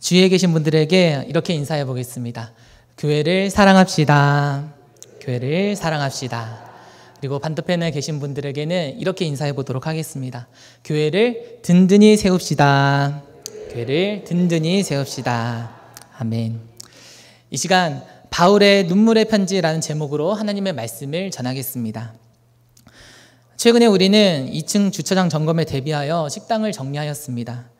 주위에 계신 분들에게 이렇게 인사해 보겠습니다. 교회를 사랑합시다. 교회를 사랑합시다. 그리고 반대편에 계신 분들에게는 이렇게 인사해 보도록 하겠습니다. 교회를 든든히 세웁시다. 교회를 든든히 세웁시다. 아멘. 이 시간 바울의 눈물의 편지라는 제목으로 하나님의 말씀을 전하겠습니다. 최근에 우리는 2층 주차장 점검에 대비하여 식당을 정리하였습니다.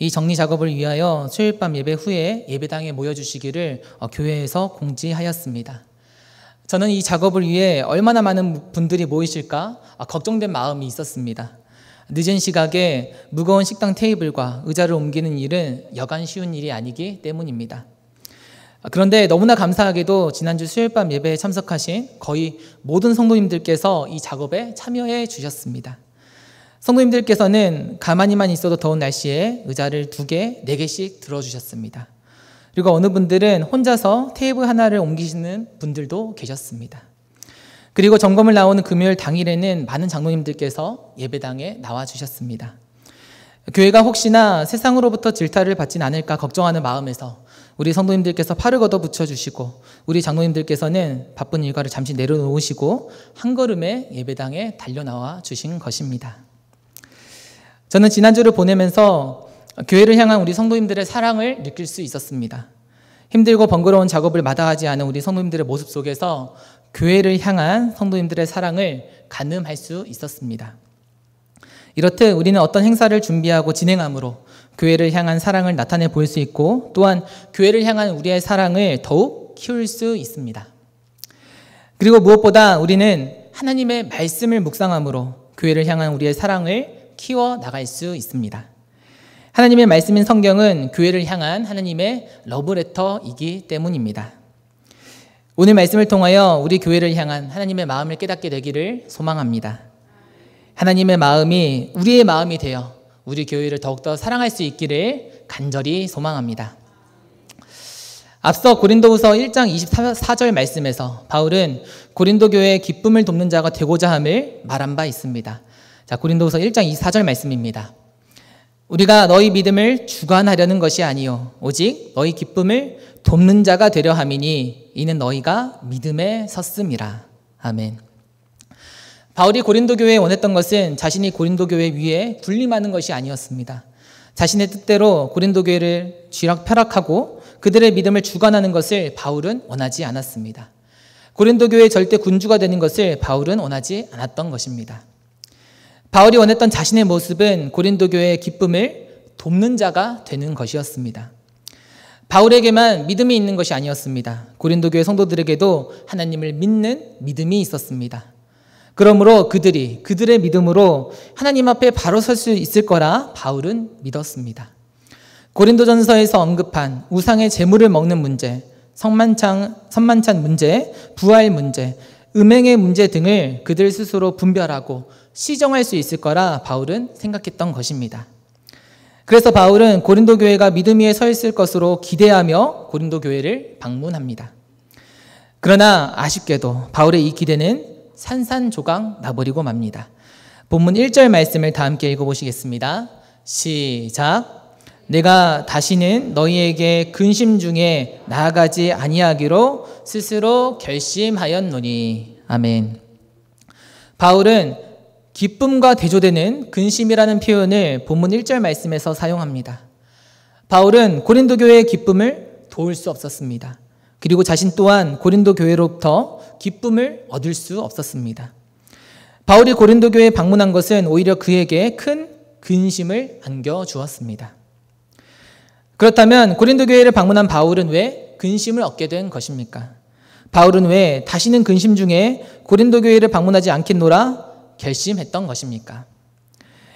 이 정리 작업을 위하여 수요일 밤 예배 후에 예배당에 모여주시기를 교회에서 공지하였습니다. 저는 이 작업을 위해 얼마나 많은 분들이 모이실까 걱정된 마음이 있었습니다. 늦은 시각에 무거운 식당 테이블과 의자를 옮기는 일은 여간 쉬운 일이 아니기 때문입니다. 그런데 너무나 감사하게도 지난주 수요일 밤 예배에 참석하신 거의 모든 성도님들께서 이 작업에 참여해 주셨습니다. 성도님들께서는 가만히만 있어도 더운 날씨에 의자를 2개, 4개씩 들어주셨습니다. 그리고 어느 분들은 혼자서 테이블 하나를 옮기시는 분들도 계셨습니다. 그리고 점검을 나오는 금요일 당일에는 많은 장로님들께서 예배당에 나와주셨습니다. 교회가 혹시나 세상으로부터 질타를 받진 않을까 걱정하는 마음에서 우리 성도님들께서 팔을 걷어 붙여주시고 우리 장로님들께서는 바쁜 일과를 잠시 내려놓으시고 한 걸음에 예배당에 달려나와 주신 것입니다. 저는 지난주를 보내면서 교회를 향한 우리 성도님들의 사랑을 느낄 수 있었습니다. 힘들고 번거로운 작업을 마다하지 않은 우리 성도님들의 모습 속에서 교회를 향한 성도님들의 사랑을 가늠할 수 있었습니다. 이렇듯 우리는 어떤 행사를 준비하고 진행함으로 교회를 향한 사랑을 나타내 보일 수 있고 또한 교회를 향한 우리의 사랑을 더욱 키울 수 있습니다. 그리고 무엇보다 우리는 하나님의 말씀을 묵상함으로 교회를 향한 우리의 사랑을 키워 나갈 수 있습니다. 하나님의 말씀인 성경은 교회를 향한 하나님의 러브레터이기 때문입니다. 오늘 말씀을 통하여 우리 교회를 향한 하나님의 마음을 깨닫게 되기를 소망합니다. 하나님의 마음이 우리의 마음이 되어 우리 교회를 더욱더 사랑할 수 있기를 간절히 소망합니다. 앞서 고린도후서 1장 24절 말씀에서 바울은 고린도 교회의 기쁨을 돕는 자가 되고자 함을 말한 바 있습니다. 자, 고린도후서 1장 24절 말씀입니다. 우리가 너희 믿음을 주관하려는 것이 아니요 오직 너희 기쁨을 돕는 자가 되려 함이니 이는 너희가 믿음에 섰음이라. 아멘. 바울이 고린도 교회에 원했던 것은 자신이 고린도 교회 위에 군림하는 것이 아니었습니다. 자신의 뜻대로 고린도 교회를 쥐락펴락하고 그들의 믿음을 주관하는 것을 바울은 원하지 않았습니다. 고린도 교회의 절대 군주가 되는 것을 바울은 원하지 않았던 것입니다. 바울이 원했던 자신의 모습은 고린도 교회의 기쁨을 돕는 자가 되는 것이었습니다. 바울에게만 믿음이 있는 것이 아니었습니다. 고린도 교회 성도들에게도 하나님을 믿는 믿음이 있었습니다. 그러므로 그들의 믿음으로 하나님 앞에 바로 설 수 있을 거라 바울은 믿었습니다. 고린도전서에서 언급한 우상의 제물을 먹는 문제, 선만찬 문제, 부활 문제, 음행의 문제 등을 그들 스스로 분별하고 시정할 수 있을 거라 바울은 생각했던 것입니다. 그래서 바울은 고린도 교회가 믿음 위에 서 있을 것으로 기대하며 고린도 교회를 방문합니다. 그러나 아쉽게도 바울의 이 기대는 산산조각 나버리고 맙니다. 본문 1절 말씀을 다 함께 읽어보시겠습니다. 시작. 내가 다시는 너희에게 근심 중에 나아가지 아니하기로 스스로 결심하였노니. 아멘. 바울은 기쁨과 대조되는 근심이라는 표현을 본문 1절 말씀에서 사용합니다. 바울은 고린도 교회의 기쁨을 도울 수 없었습니다. 그리고 자신 또한 고린도 교회로부터 기쁨을 얻을 수 없었습니다. 바울이 고린도 교회에 방문한 것은 오히려 그에게 큰 근심을 안겨주었습니다. 그렇다면 고린도 교회를 방문한 바울은 왜 근심을 얻게 된 것입니까? 바울은 왜 다시는 근심 중에 고린도 교회를 방문하지 않겠노라 결심했던 것입니까?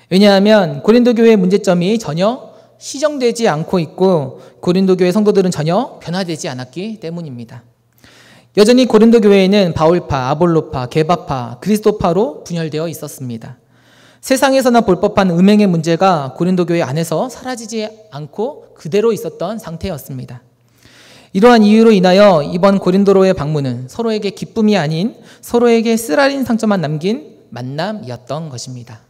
왜냐하면 고린도 교회의 문제점이 전혀 시정되지 않고 있고 고린도 교회 성도들은 전혀 변화되지 않았기 때문입니다. 여전히 고린도 교회에는 바울파, 아볼로파, 게바파, 그리스도파로 분열되어 있었습니다. 세상에서나 볼 법한 음행의 문제가 고린도 교회 안에서 사라지지 않고 그대로 있었던 상태였습니다. 이러한 이유로 인하여 이번 고린도로의 방문은 서로에게 기쁨이 아닌 서로에게 쓰라린 상처만 남긴 만남이었던 것입니다.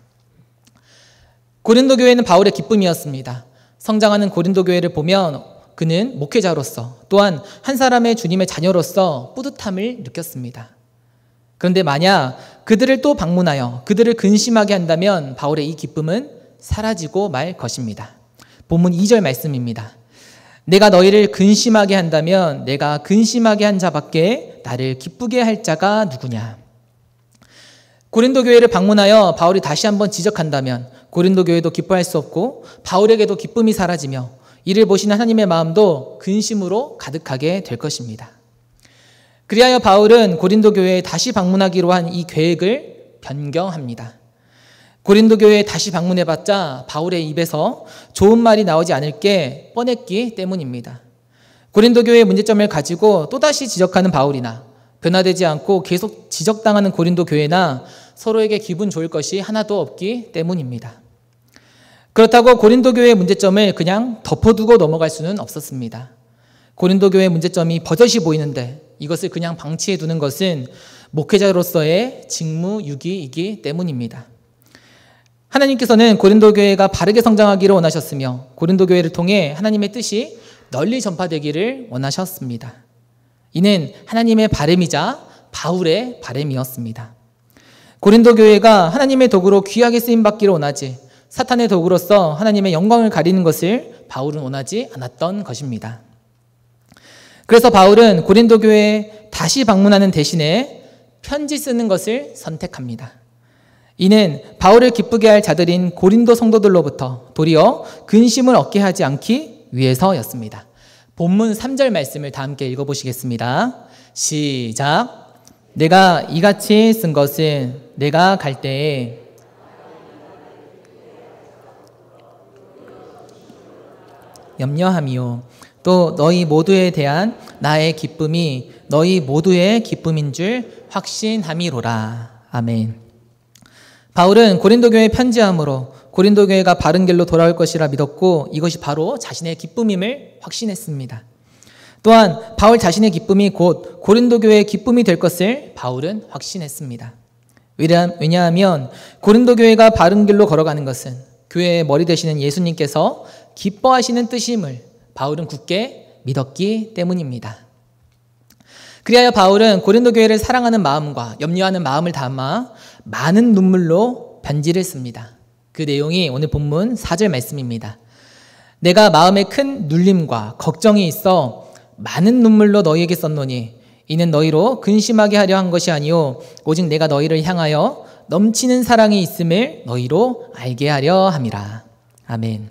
고린도 교회는 바울의 기쁨이었습니다. 성장하는 고린도 교회를 보면 그는 목회자로서 또한 한 사람의 주님의 자녀로서 뿌듯함을 느꼈습니다. 그런데 만약 그들을 또 방문하여 그들을 근심하게 한다면 바울의 이 기쁨은 사라지고 말 것입니다. 본문 2절 말씀입니다. 내가 너희를 근심하게 한다면 내가 근심하게 한 자밖에 나를 기쁘게 할 자가 누구냐. 고린도 교회를 방문하여 바울이 다시 한번 지적한다면 고린도 교회도 기뻐할 수 없고 바울에게도 기쁨이 사라지며 이를 보시는 하나님의 마음도 근심으로 가득하게 될 것입니다. 그리하여 바울은 고린도 교회에 다시 방문하기로 한 이 계획을 변경합니다. 고린도 교회에 다시 방문해봤자 바울의 입에서 좋은 말이 나오지 않을 게 뻔했기 때문입니다. 고린도 교회의 문제점을 가지고 또다시 지적하는 바울이나 변화되지 않고 계속 지적당하는 고린도 교회나 서로에게 기분 좋을 것이 하나도 없기 때문입니다. 그렇다고 고린도 교회의 문제점을 그냥 덮어두고 넘어갈 수는 없었습니다. 고린도 교회의 문제점이 버젓이 보이는데 이것을 그냥 방치해 두는 것은 목회자로서의 직무유기이기 때문입니다. 하나님께서는 고린도 교회가 바르게 성장하기를 원하셨으며 고린도 교회를 통해 하나님의 뜻이 널리 전파되기를 원하셨습니다. 이는 하나님의 바람이자 바울의 바람이었습니다. 고린도 교회가 하나님의 도구로 귀하게 쓰임받기를 원하지 사탄의 도구로서 하나님의 영광을 가리는 것을 바울은 원하지 않았던 것입니다. 그래서 바울은 고린도 교회에 다시 방문하는 대신에 편지 쓰는 것을 선택합니다. 이는 바울을 기쁘게 할 자들인 고린도 성도들로부터 도리어 근심을 얻게 하지 않기 위해서였습니다. 본문 3절 말씀을 다 함께 읽어보시겠습니다. 시작. 내가 이같이 쓴 것은 내가 갈 때에 염려함이요 또 너희 모두에 대한 나의 기쁨이 너희 모두의 기쁨인 줄 확신함이로라. 아멘. 바울은 고린도 교회에 편지함으로 고린도 교회가 바른 길로 돌아올 것이라 믿었고 이것이 바로 자신의 기쁨임을 확신했습니다. 또한 바울 자신의 기쁨이 곧 고린도 교회의 기쁨이 될 것을 바울은 확신했습니다. 왜냐하면 고린도 교회가 바른 길로 걸어가는 것은 교회의 머리 되시는 예수님께서 기뻐하시는 뜻임을 바울은 굳게 믿었기 때문입니다. 그리하여 바울은 고린도 교회를 사랑하는 마음과 염려하는 마음을 담아 많은 눈물로 편지를 씁니다. 그 내용이 오늘 본문 4절 말씀입니다. 내가 마음에 큰 눌림과 걱정이 있어 많은 눈물로 너희에게 썼노니 이는 너희로 근심하게 하려 한 것이 아니요 오직 내가 너희를 향하여 넘치는 사랑이 있음을 너희로 알게 하려 함이라. 아멘.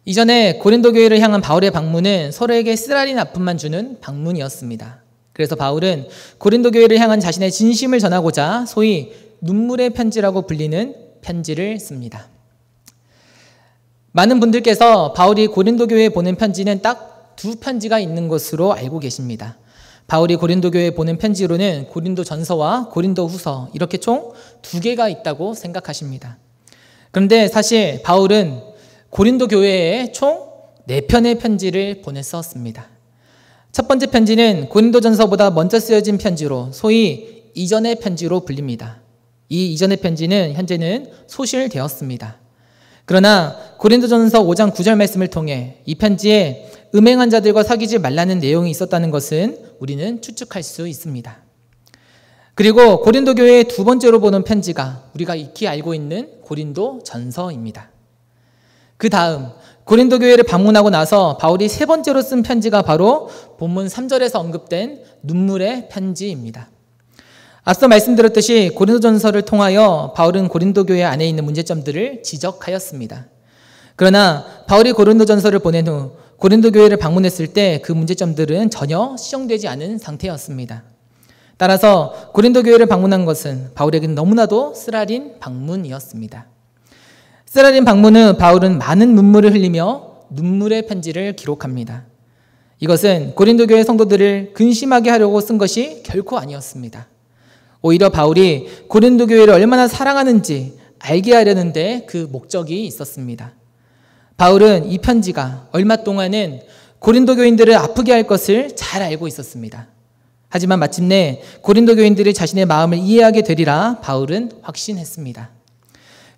이전에 고린도 교회를 향한 바울의 방문은 서로에게 쓰라린 아픔만 주는 방문이었습니다. 그래서 바울은 고린도 교회를 향한 자신의 진심을 전하고자 소위 눈물의 편지라고 불리는 편지를 씁니다. 많은 분들께서 바울이 고린도 교회에 보낸 편지는 딱 두 편지가 있는 것으로 알고 계십니다. 바울이 고린도 교회에 보낸 편지로는 고린도 전서와 고린도 후서 이렇게 총 두 개가 있다고 생각하십니다. 그런데 사실 바울은 고린도 교회에 총 4편의 편지를 보냈었습니다. 첫 번째 편지는 고린도전서보다 먼저 쓰여진 편지로 소위 이전의 편지로 불립니다. 이 이전의 편지는 현재는 소실되었습니다. 그러나 고린도전서 5장 9절 말씀을 통해 이 편지에 음행한 자들과 사귀지 말라는 내용이 있었다는 것은 우리는 추측할 수 있습니다. 그리고 고린도 교회의 두 번째로 보는 편지가 우리가 익히 알고 있는 고린도전서입니다. 그 다음 고린도 교회를 방문하고 나서 바울이 세 번째로 쓴 편지가 바로 본문 3절에서 언급된 눈물의 편지입니다. 앞서 말씀드렸듯이 고린도전서를 통하여 바울은 고린도 교회 안에 있는 문제점들을 지적하였습니다. 그러나 바울이 고린도전서를 보낸 후 고린도 교회를 방문했을 때 그 문제점들은 전혀 시정되지 않은 상태였습니다. 따라서 고린도 교회를 방문한 것은 바울에게는 너무나도 쓰라린 방문이었습니다. 쓰라린 방문은 바울은 많은 눈물을 흘리며 눈물의 편지를 기록합니다. 이것은 고린도 교회 성도들을 근심하게 하려고 쓴 것이 결코 아니었습니다. 오히려 바울이 고린도 교회를 얼마나 사랑하는지 알게 하려는 데 그 목적이 있었습니다. 바울은 이 편지가 얼마 동안은 고린도 교인들을 아프게 할 것을 잘 알고 있었습니다. 하지만 마침내 고린도 교인들이 자신의 마음을 이해하게 되리라 바울은 확신했습니다.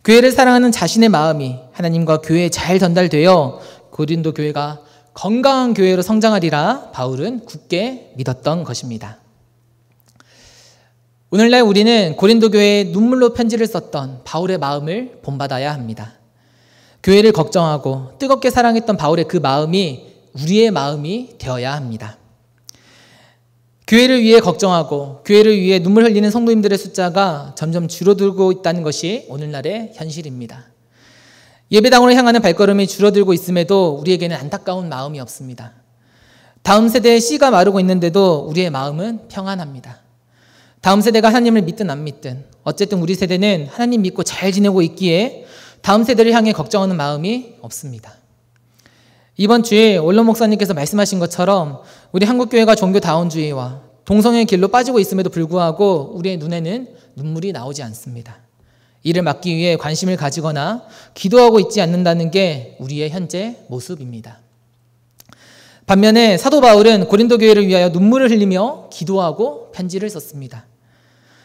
교회를 사랑하는 자신의 마음이 하나님과 교회에 잘 전달되어 고린도 교회가 건강한 교회로 성장하리라 바울은 굳게 믿었던 것입니다. 오늘날 우리는 고린도 교회에 눈물로 편지를 썼던 바울의 마음을 본받아야 합니다. 교회를 걱정하고 뜨겁게 사랑했던 바울의 그 마음이 우리의 마음이 되어야 합니다. 교회를 위해 걱정하고 교회를 위해 눈물 흘리는 성도님들의 숫자가 점점 줄어들고 있다는 것이 오늘날의 현실입니다. 예배당으로 향하는 발걸음이 줄어들고 있음에도 우리에게는 안타까운 마음이 없습니다. 다음 세대의 씨가 마르고 있는데도 우리의 마음은 평안합니다. 다음 세대가 하나님을 믿든 안 믿든 어쨌든 우리 세대는 하나님 믿고 잘 지내고 있기에 다음 세대를 향해 걱정하는 마음이 없습니다. 이번 주에 원로 목사님께서 말씀하신 것처럼 우리 한국교회가 종교다원주의와 동성애의 길로 빠지고 있음에도 불구하고 우리의 눈에는 눈물이 나오지 않습니다. 이를 막기 위해 관심을 가지거나 기도하고 있지 않는다는 게 우리의 현재 모습입니다. 반면에 사도 바울은 고린도 교회를 위하여 눈물을 흘리며 기도하고 편지를 썼습니다.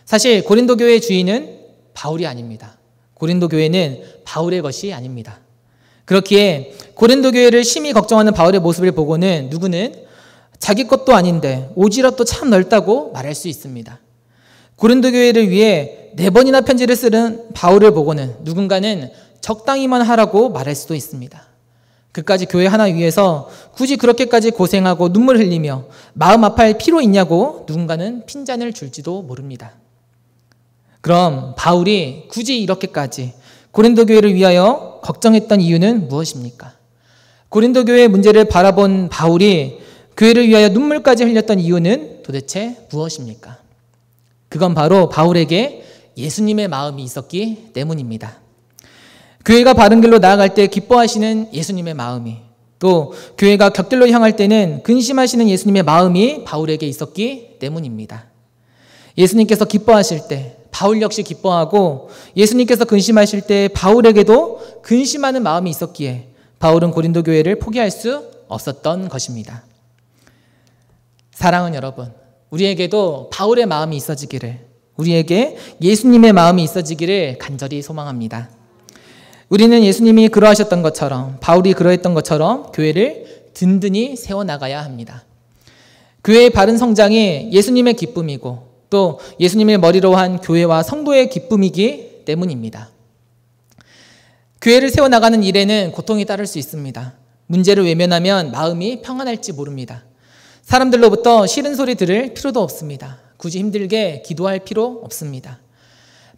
사실 고린도 교회의 주인은 바울이 아닙니다. 고린도 교회는 바울의 것이 아닙니다. 그렇기에 고린도 교회를 심히 걱정하는 바울의 모습을 보고는 누구는 자기 것도 아닌데 오지랖도 참 넓다고 말할 수 있습니다. 고린도 교회를 위해 4번이나 편지를 쓰는 바울을 보고는 누군가는 적당히만 하라고 말할 수도 있습니다. 그까지 교회 하나 위해서 굳이 그렇게까지 고생하고 눈물 흘리며 마음 아파할 필요 있냐고 누군가는 핀잔을 줄지도 모릅니다. 그럼 바울이 굳이 이렇게까지 고린도 교회를 위하여 걱정했던 이유는 무엇입니까? 고린도 교회의 문제를 바라본 바울이 교회를 위하여 눈물까지 흘렸던 이유는 도대체 무엇입니까? 그건 바로 바울에게 예수님의 마음이 있었기 때문입니다. 교회가 바른 길로 나아갈 때 기뻐하시는 예수님의 마음이, 또 교회가 격들로 향할 때는 근심하시는 예수님의 마음이 바울에게 있었기 때문입니다. 예수님께서 기뻐하실 때 바울 역시 기뻐하고 예수님께서 근심하실 때 바울에게도 근심하는 마음이 있었기에 바울은 고린도 교회를 포기할 수 없었던 것입니다. 사랑하는 여러분, 우리에게도 바울의 마음이 있어지기를, 우리에게 예수님의 마음이 있어지기를 간절히 소망합니다. 우리는 예수님이 그러하셨던 것처럼, 바울이 그러했던 것처럼 교회를 든든히 세워나가야 합니다. 교회의 바른 성장이 예수님의 기쁨이고 또 예수님의 머리로 한 교회와 성도의 기쁨이기 때문입니다. 교회를 세워나가는 일에는 고통이 따를 수 있습니다. 문제를 외면하면 마음이 평안할지 모릅니다. 사람들로부터 싫은 소리 들을 필요도 없습니다. 굳이 힘들게 기도할 필요 없습니다.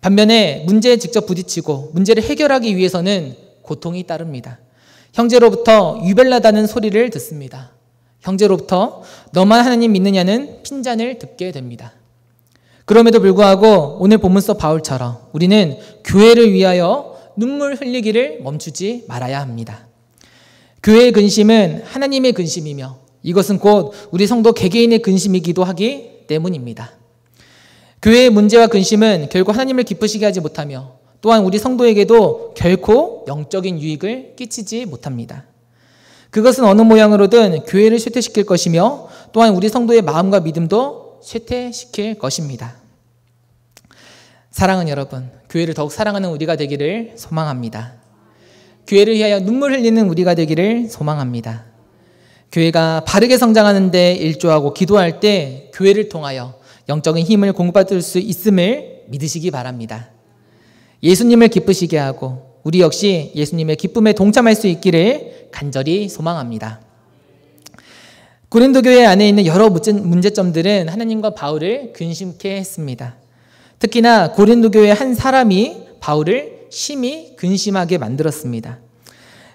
반면에 문제에 직접 부딪히고 문제를 해결하기 위해서는 고통이 따릅니다. 형제로부터 유별나다는 소리를 듣습니다. 형제로부터 너만 하나님 믿느냐는 핀잔을 듣게 됩니다. 그럼에도 불구하고 오늘 본문 속 바울처럼 우리는 교회를 위하여 눈물 흘리기를 멈추지 말아야 합니다. 교회의 근심은 하나님의 근심이며 이것은 곧 우리 성도 개개인의 근심이기도 하기 때문입니다. 교회의 문제와 근심은 결국 하나님을 기쁘시게 하지 못하며 또한 우리 성도에게도 결코 영적인 유익을 끼치지 못합니다. 그것은 어느 모양으로든 교회를 쇠퇴시킬 것이며 또한 우리 성도의 마음과 믿음도 쇠퇴시킬 것입니다. 사랑하는 여러분, 교회를 더욱 사랑하는 우리가 되기를 소망합니다. 교회를 위하여 눈물 흘리는 우리가 되기를 소망합니다. 교회가 바르게 성장하는 데 일조하고 기도할 때 교회를 통하여 영적인 힘을 공급받을 수 있음을 믿으시기 바랍니다. 예수님을 기쁘시게 하고 우리 역시 예수님의 기쁨에 동참할 수 있기를 간절히 소망합니다. 고린도 교회 안에 있는 여러 문제점들은 하나님과 바울을 근심케 했습니다. 특히나 고린도 교회 한 사람이 바울을 심히 근심하게 만들었습니다.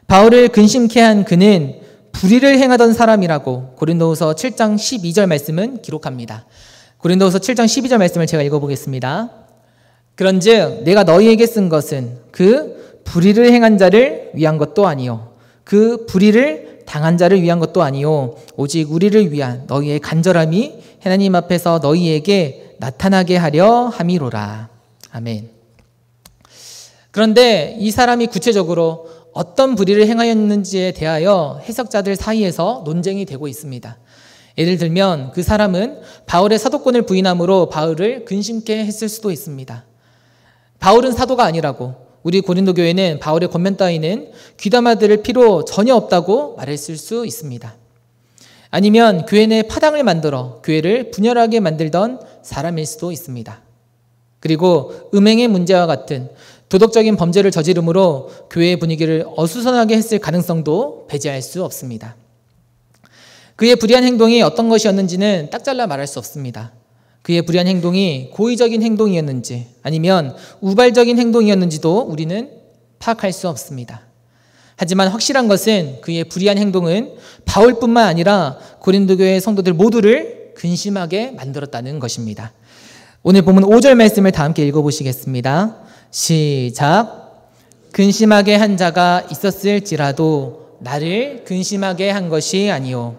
바울을 근심케 한 그는 불의를 행하던 사람이라고 고린도후서 7장 12절 말씀은 기록합니다. 고린도후서 7장 12절 말씀을 제가 읽어보겠습니다. 그런즉 내가 너희에게 쓴 것은 그 불의를 행한 자를 위한 것도 아니요 그 불의를 당한 자를 위한 것도 아니요 오직 우리를 위한 너희의 간절함이 하나님 앞에서 너희에게 나타나게 하려 함이로라. 아멘. 그런데 이 사람이 구체적으로 어떤 불의를 행하였는지에 대하여 해석자들 사이에서 논쟁이 되고 있습니다. 예를 들면 그 사람은 바울의 사도권을 부인함으로 바울을 근심케 했을 수도 있습니다. 바울은 사도가 아니라고 우리 고린도 교회는 바울의 권면 따위는 귀담아 들을 필요 전혀 없다고 말했을 수 있습니다. 아니면 교회 내 파당을 만들어 교회를 분열하게 만들던 사람일 수도 있습니다. 그리고 음행의 문제와 같은 도덕적인 범죄를 저지름으로 교회의 분위기를 어수선하게 했을 가능성도 배제할 수 없습니다. 그의 불의한 행동이 어떤 것이었는지는 딱 잘라 말할 수 없습니다. 그의 불의한 행동이 고의적인 행동이었는지 아니면 우발적인 행동이었는지도 우리는 파악할 수 없습니다. 하지만 확실한 것은 그의 불의한 행동은 바울뿐만 아니라 고린도 교회 성도들 모두를 근심하게 만들었다는 것입니다. 오늘 본문 5절 말씀을 다 함께 읽어보시겠습니다. 시작. 근심하게 한 자가 있었을지라도 나를 근심하게 한 것이 아니요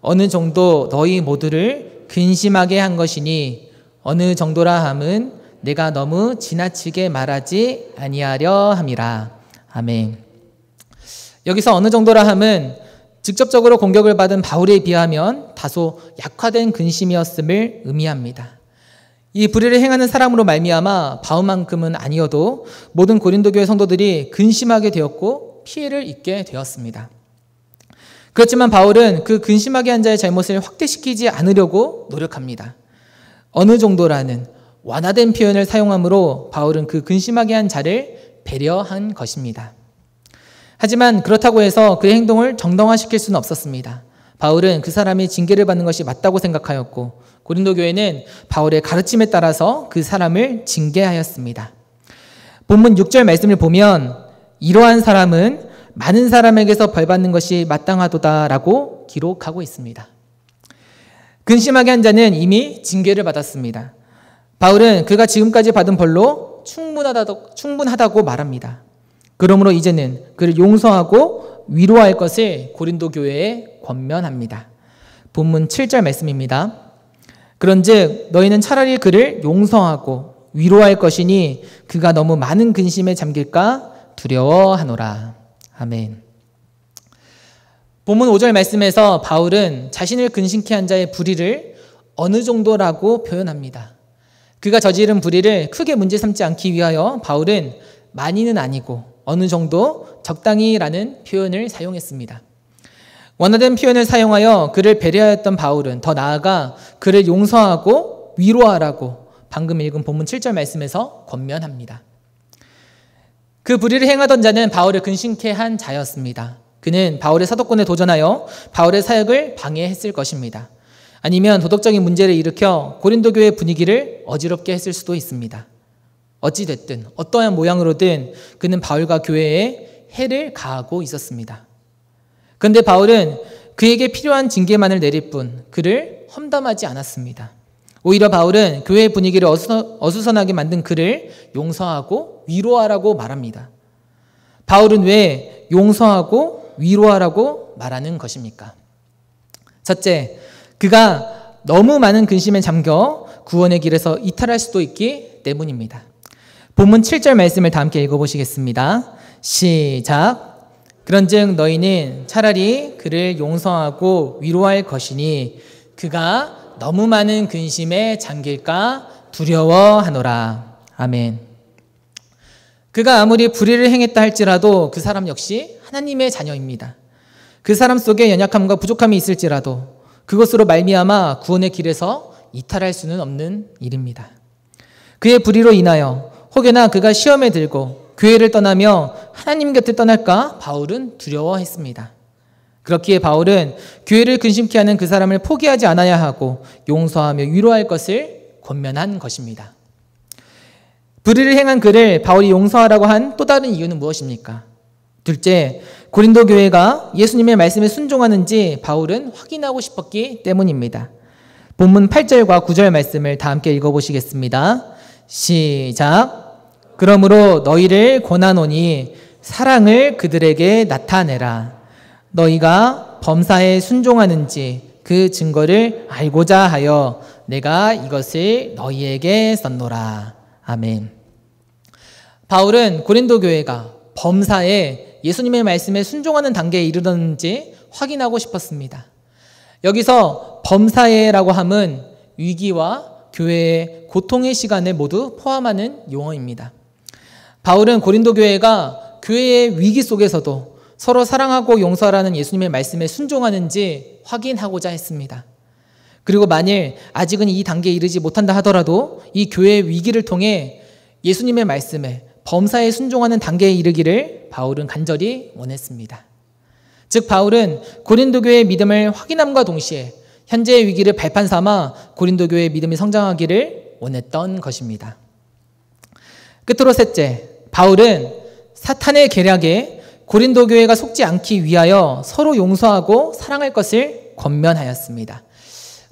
어느 정도 너희 모두를 근심하게 한 것이니 어느 정도라 함은 내가 너무 지나치게 말하지 아니하려 함이라. 아멘. 여기서 어느 정도라 함은 직접적으로 공격을 받은 바울에 비하면 다소 약화된 근심이었음을 의미합니다. 이 불의를 행하는 사람으로 말미암아 바울만큼은 아니어도 모든 고린도 교회 성도들이 근심하게 되었고 피해를 입게 되었습니다. 그렇지만 바울은 그 근심하게 한 자의 잘못을 확대시키지 않으려고 노력합니다. 어느 정도라는 완화된 표현을 사용하므로 바울은 그 근심하게 한 자를 배려한 것입니다. 하지만 그렇다고 해서 그의 행동을 정당화시킬 수는 없었습니다. 바울은 그 사람이 징계를 받는 것이 맞다고 생각하였고 고린도 교회는 바울의 가르침에 따라서 그 사람을 징계하였습니다. 본문 6절 말씀을 보면 이러한 사람은 많은 사람에게서 벌받는 것이 마땅하도다라고 기록하고 있습니다. 근심하게 한 자는 이미 징계를 받았습니다. 바울은 그가 지금까지 받은 벌로 충분하다고 말합니다. 그러므로 이제는 그를 용서하고 위로할 것을 고린도 교회에 권면합니다. 본문 7절 말씀입니다. 그런즉 너희는 차라리 그를 용서하고 위로할 것이니 그가 너무 많은 근심에 잠길까 두려워하노라. 아멘. 본문 5절 말씀에서 바울은 자신을 근심케 한 자의 불의를 어느 정도라고 표현합니다. 그가 저지른 불의를 크게 문제 삼지 않기 위하여 바울은 많이는 아니고 어느 정도 적당히라는 표현을 사용했습니다. 완화된 표현을 사용하여 그를 배려하였던 바울은 더 나아가 그를 용서하고 위로하라고 방금 읽은 본문 7절 말씀에서 권면합니다. 그 불의를 행하던 자는 바울을 근심케 한 자였습니다. 그는 바울의 사도권에 도전하여 바울의 사역을 방해했을 것입니다. 아니면 도덕적인 문제를 일으켜 고린도 교회 분위기를 어지럽게 했을 수도 있습니다. 어찌됐든 어떠한 모양으로든 그는 바울과 교회에 해를 가하고 있었습니다. 그런데 바울은 그에게 필요한 징계만을 내릴 뿐 그를 험담하지 않았습니다. 오히려 바울은 교회의 분위기를 어수선하게 만든 그를 용서하고 위로하라고 말합니다. 바울은 왜 용서하고 위로하라고 말하는 것입니까? 첫째, 그가 너무 많은 근심에 잠겨 구원의 길에서 이탈할 수도 있기 때문입니다. 본문 7절 말씀을 다 함께 읽어보시겠습니다. 시작. 그런즉 너희는 차라리 그를 용서하고 위로할 것이니 그가 너무 많은 근심에 잠길까 두려워하노라. 아멘. 그가 아무리 불의를 행했다 할지라도 그 사람 역시 하나님의 자녀입니다. 그 사람 속에 연약함과 부족함이 있을지라도 그것으로 말미암아 구원의 길에서 이탈할 수는 없는 일입니다. 그의 불의로 인하여 혹여나 그가 시험에 들고 교회를 떠나며 하나님 곁을 떠날까 바울은 두려워했습니다. 그렇기에 바울은 교회를 근심케 하는 그 사람을 포기하지 않아야 하고 용서하며 위로할 것을 권면한 것입니다. 불의를 행한 그를 바울이 용서하라고 한 또 다른 이유는 무엇입니까? 둘째, 고린도 교회가 예수님의 말씀에 순종하는지 바울은 확인하고 싶었기 때문입니다. 본문 8절과 9절 말씀을 다 함께 읽어보시겠습니다. 시작. 그러므로 너희를 권하노니 사랑을 그들에게 나타내라. 너희가 범사에 순종하는지 그 증거를 알고자 하여 내가 이것을 너희에게 썼노라. 아멘. 바울은 고린도 교회가 범사에 예수님의 말씀에 순종하는 단계에 이르렀는지 확인하고 싶었습니다. 여기서 범사에라고 함은 위기와 교회의 고통의 시간을 모두 포함하는 용어입니다. 바울은 고린도 교회가 교회의 위기 속에서도 서로 사랑하고 용서하라는 예수님의 말씀에 순종하는지 확인하고자 했습니다. 그리고 만일 아직은 이 단계에 이르지 못한다 하더라도 이 교회의 위기를 통해 예수님의 말씀에 범사에 순종하는 단계에 이르기를 바울은 간절히 원했습니다. 즉 바울은 고린도 교회의 믿음을 확인함과 동시에 현재의 위기를 발판 삼아 고린도 교회의 믿음이 성장하기를 원했던 것입니다. 끝으로 셋째, 바울은 사탄의 계략에 고린도 교회가 속지 않기 위하여 서로 용서하고 사랑할 것을 권면하였습니다.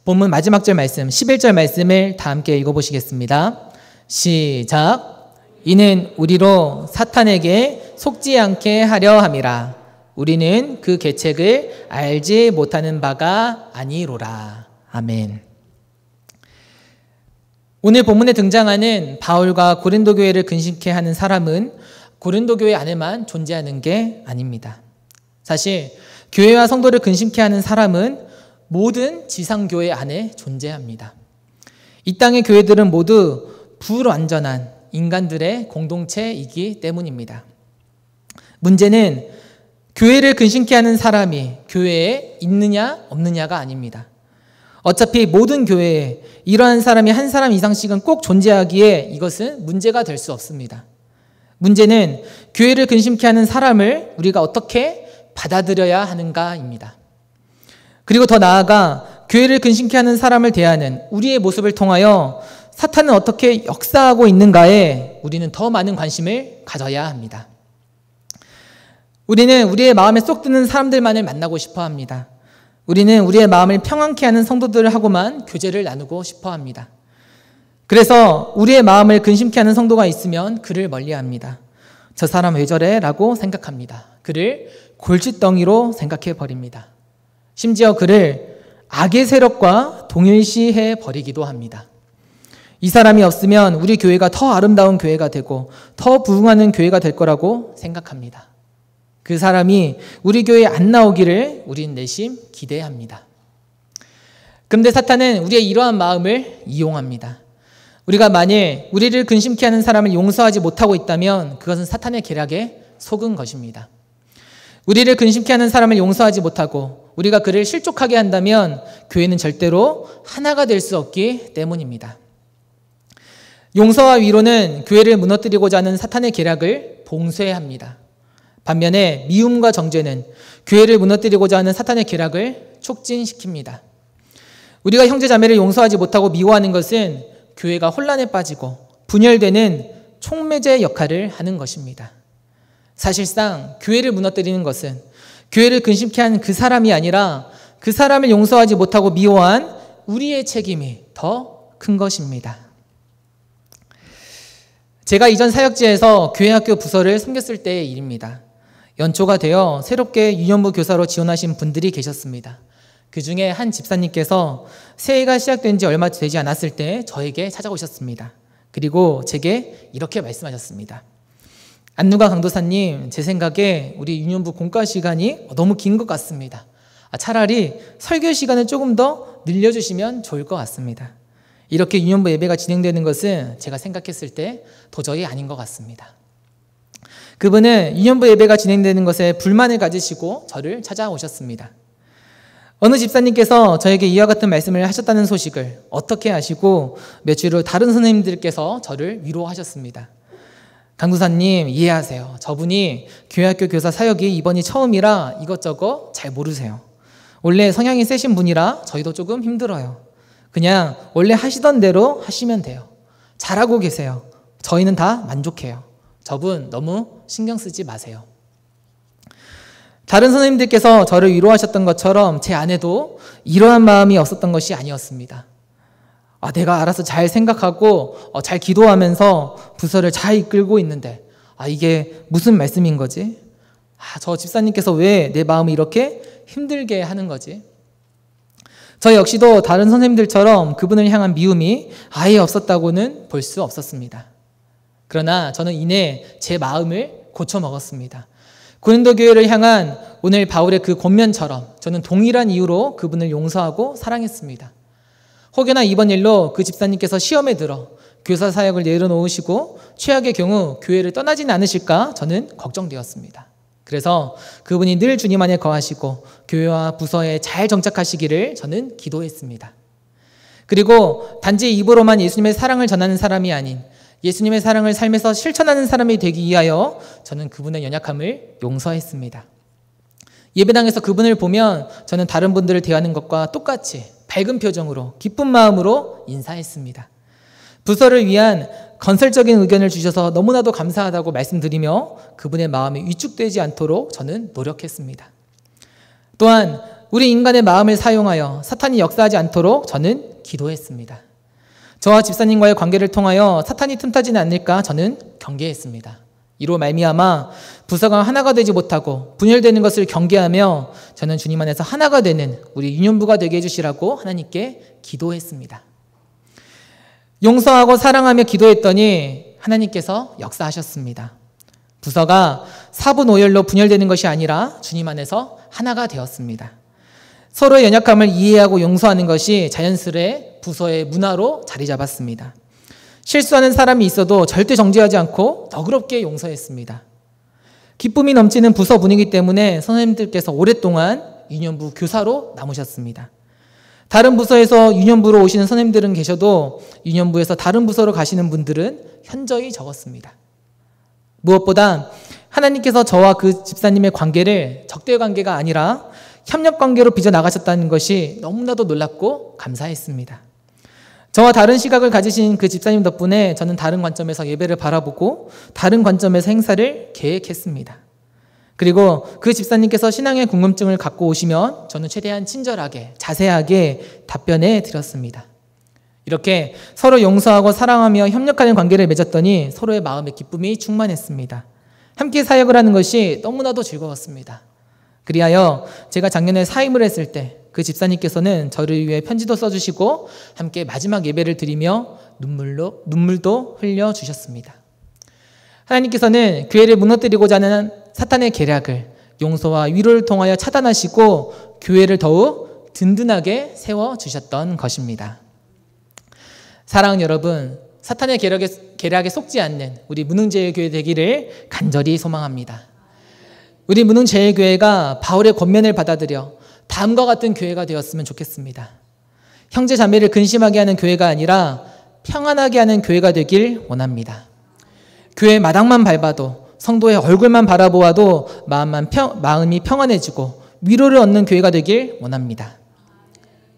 본문 마지막 절 말씀 11절 말씀을 다 함께 읽어보시겠습니다. 시작. 이는 우리로 사탄에게 속지 않게 하려 함이라. 우리는 그 계책을 알지 못하는 바가 아니로라. 아멘. 오늘 본문에 등장하는 바울과 고린도 교회를 근심케 하는 사람은 고린도 교회 안에만 존재하는 게 아닙니다. 사실 교회와 성도를 근심케 하는 사람은 모든 지상교회 안에 존재합니다. 이 땅의 교회들은 모두 불완전한 인간들의 공동체이기 때문입니다. 문제는 교회를 근심케 하는 사람이 교회에 있느냐 없느냐가 아닙니다. 어차피 모든 교회에 이러한 사람이 한 사람 이상씩은 꼭 존재하기에 이것은 문제가 될 수 없습니다. 문제는 교회를 근심케 하는 사람을 우리가 어떻게 받아들여야 하는가입니다. 그리고 더 나아가 교회를 근심케 하는 사람을 대하는 우리의 모습을 통하여 사탄은 어떻게 역사하고 있는가에 우리는 더 많은 관심을 가져야 합니다. 우리는 우리의 마음에 쏙 드는 사람들만을 만나고 싶어 합니다. 우리는 우리의 마음을 평안케 하는 성도들하고만 교제를 나누고 싶어 합니다. 그래서 우리의 마음을 근심케 하는 성도가 있으면 그를 멀리합니다. 저 사람 왜 저래? 라고 생각합니다. 그를 골칫덩이로 생각해 버립니다. 심지어 그를 악의 세력과 동일시해 버리기도 합니다. 이 사람이 없으면 우리 교회가 더 아름다운 교회가 되고 더 부흥하는 교회가 될 거라고 생각합니다. 그 사람이 우리 교회에 안 나오기를 우린 내심 기대합니다. 그런데 사탄은 우리의 이러한 마음을 이용합니다. 우리가 만일 우리를 근심케 하는 사람을 용서하지 못하고 있다면 그것은 사탄의 계략에 속은 것입니다. 우리를 근심케 하는 사람을 용서하지 못하고 우리가 그를 실족하게 한다면 교회는 절대로 하나가 될 수 없기 때문입니다. 용서와 위로는 교회를 무너뜨리고자 하는 사탄의 계략을 봉쇄합니다. 반면에 미움과 정죄는 교회를 무너뜨리고자 하는 사탄의 계략을 촉진시킵니다. 우리가 형제자매를 용서하지 못하고 미워하는 것은 교회가 혼란에 빠지고 분열되는 촉매제 역할을 하는 것입니다. 사실상 교회를 무너뜨리는 것은 교회를 근심케 한 그 사람이 아니라 그 사람을 용서하지 못하고 미워한 우리의 책임이 더 큰 것입니다. 제가 이전 사역지에서 교회학교 부서를 섬겼을 때의 일입니다. 연초가 되어 새롭게 유년부 교사로 지원하신 분들이 계셨습니다. 그 중에 한 집사님께서 새해가 시작된 지 얼마 되지 않았을 때 저에게 찾아오셨습니다. 그리고 제게 이렇게 말씀하셨습니다. 안누가 강도사님, 제 생각에 우리 유년부 공과 시간이 너무 긴 것 같습니다. 차라리 설교 시간을 조금 더 늘려주시면 좋을 것 같습니다. 이렇게 유년부 예배가 진행되는 것은 제가 생각했을 때 도저히 아닌 것 같습니다. 그분은 유년부 예배가 진행되는 것에 불만을 가지시고 저를 찾아오셨습니다. 어느 집사님께서 저에게 이와 같은 말씀을 하셨다는 소식을 어떻게 아시고 며칠 후 다른 선생님들께서 저를 위로하셨습니다. 강도사님 이해하세요. 저분이 교회학교 교사 사역이 이번이 처음이라 이것저것 잘 모르세요. 원래 성향이 세신 분이라 저희도 조금 힘들어요. 그냥 원래 하시던 대로 하시면 돼요. 잘하고 계세요. 저희는 다 만족해요. 저분 너무 신경 쓰지 마세요. 다른 선생님들께서 저를 위로하셨던 것처럼 제 안에도 이러한 마음이 없었던 것이 아니었습니다. 내가 알아서 잘 생각하고 잘 기도하면서 부서를 잘 이끌고 있는데 이게 무슨 말씀인 거지? 저 집사님께서 왜 내 마음을 이렇게 힘들게 하는 거지? 저 역시도 다른 선생님들처럼 그분을 향한 미움이 아예 없었다고는 볼 수 없었습니다. 그러나 저는 이내 제 마음을 고쳐먹었습니다. 고린도 교회를 향한 오늘 바울의 그 권면처럼 저는 동일한 이유로 그분을 용서하고 사랑했습니다. 혹여나 이번 일로 그 집사님께서 시험에 들어 교사 사역을 내려놓으시고 최악의 경우 교회를 떠나지는 않으실까 저는 걱정되었습니다. 그래서 그분이 늘 주님 안에 거하시고 교회와 부서에 잘 정착하시기를 저는 기도했습니다. 그리고 단지 입으로만 예수님의 사랑을 전하는 사람이 아닌 예수님의 사랑을 삶에서 실천하는 사람이 되기 위하여 저는 그분의 연약함을 용서했습니다. 예배당에서 그분을 보면 저는 다른 분들을 대하는 것과 똑같이 밝은 표정으로 기쁜 마음으로 인사했습니다. 부서를 위한 건설적인 의견을 주셔서 너무나도 감사하다고 말씀드리며 그분의 마음이 위축되지 않도록 저는 노력했습니다. 또한 우리 인간의 마음을 사용하여 사탄이 역사하지 않도록 저는 기도했습니다. 저와 집사님과의 관계를 통하여 사탄이 틈타지는 않을까 저는 경계했습니다. 이로 말미암아 부서가 하나가 되지 못하고 분열되는 것을 경계하며 저는 주님 안에서 하나가 되는 우리 유년부가 되게 해주시라고 하나님께 기도했습니다. 용서하고 사랑하며 기도했더니 하나님께서 역사하셨습니다. 부서가 사분오열로 분열되는 것이 아니라 주님 안에서 하나가 되었습니다. 서로의 연약함을 이해하고 용서하는 것이 자연스레 부서의 문화로 자리 잡았습니다. 실수하는 사람이 있어도 절대 정죄하지 않고 너그럽게 용서했습니다. 기쁨이 넘치는 부서 분위기 때문에 선생님들께서 오랫동안 유년부 교사로 남으셨습니다. 다른 부서에서 유년부로 오시는 선생님들은 계셔도 유년부에서 다른 부서로 가시는 분들은 현저히 적었습니다. 무엇보다 하나님께서 저와 그 집사님의 관계를 적대 관계가 아니라 협력 관계로 빚어나가셨다는 것이 너무나도 놀랍고 감사했습니다. 저와 다른 시각을 가지신 그 집사님 덕분에 저는 다른 관점에서 예배를 바라보고 다른 관점에서 행사를 계획했습니다. 그리고 그 집사님께서 신앙의 궁금증을 갖고 오시면 저는 최대한 친절하게 자세하게 답변해 드렸습니다. 이렇게 서로 용서하고 사랑하며 협력하는 관계를 맺었더니 서로의 마음에 기쁨이 충만했습니다. 함께 사역을 하는 것이 너무나도 즐거웠습니다. 그리하여 제가 작년에 사임을 했을 때 그 집사님께서는 저를 위해 편지도 써주시고 함께 마지막 예배를 드리며 눈물도 흘려주셨습니다. 하나님께서는 교회를 무너뜨리고자 하는 사탄의 계략을 용서와 위로를 통하여 차단하시고 교회를 더욱 든든하게 세워주셨던 것입니다. 사랑하는 여러분, 사탄의 계략에 속지 않는 우리 무능제일교회 되기를 간절히 소망합니다. 우리 무능제일교회가 바울의 권면을 받아들여 다음과 같은 교회가 되었으면 좋겠습니다. 형제 자매를 근심하게 하는 교회가 아니라 평안하게 하는 교회가 되길 원합니다. 교회 마당만 밟아도 성도의 얼굴만 바라보아도 마음이 평안해지고 위로를 얻는 교회가 되길 원합니다.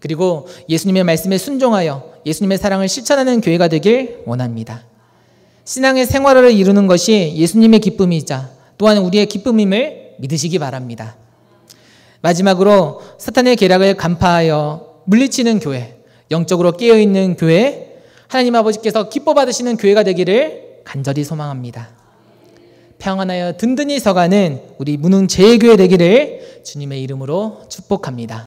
그리고 예수님의 말씀에 순종하여 예수님의 사랑을 실천하는 교회가 되길 원합니다. 신앙의 생활을 이루는 것이 예수님의 기쁨이자 또한 우리의 기쁨임을 믿으시기 바랍니다. 마지막으로 사탄의 계략을 간파하여 물리치는 교회, 영적으로 깨어있는 교회, 하나님 아버지께서 기뻐 받으시는 교회가 되기를 간절히 소망합니다. 평안하여 든든히 서가는 우리 무능제일교회 되기를 주님의 이름으로 축복합니다.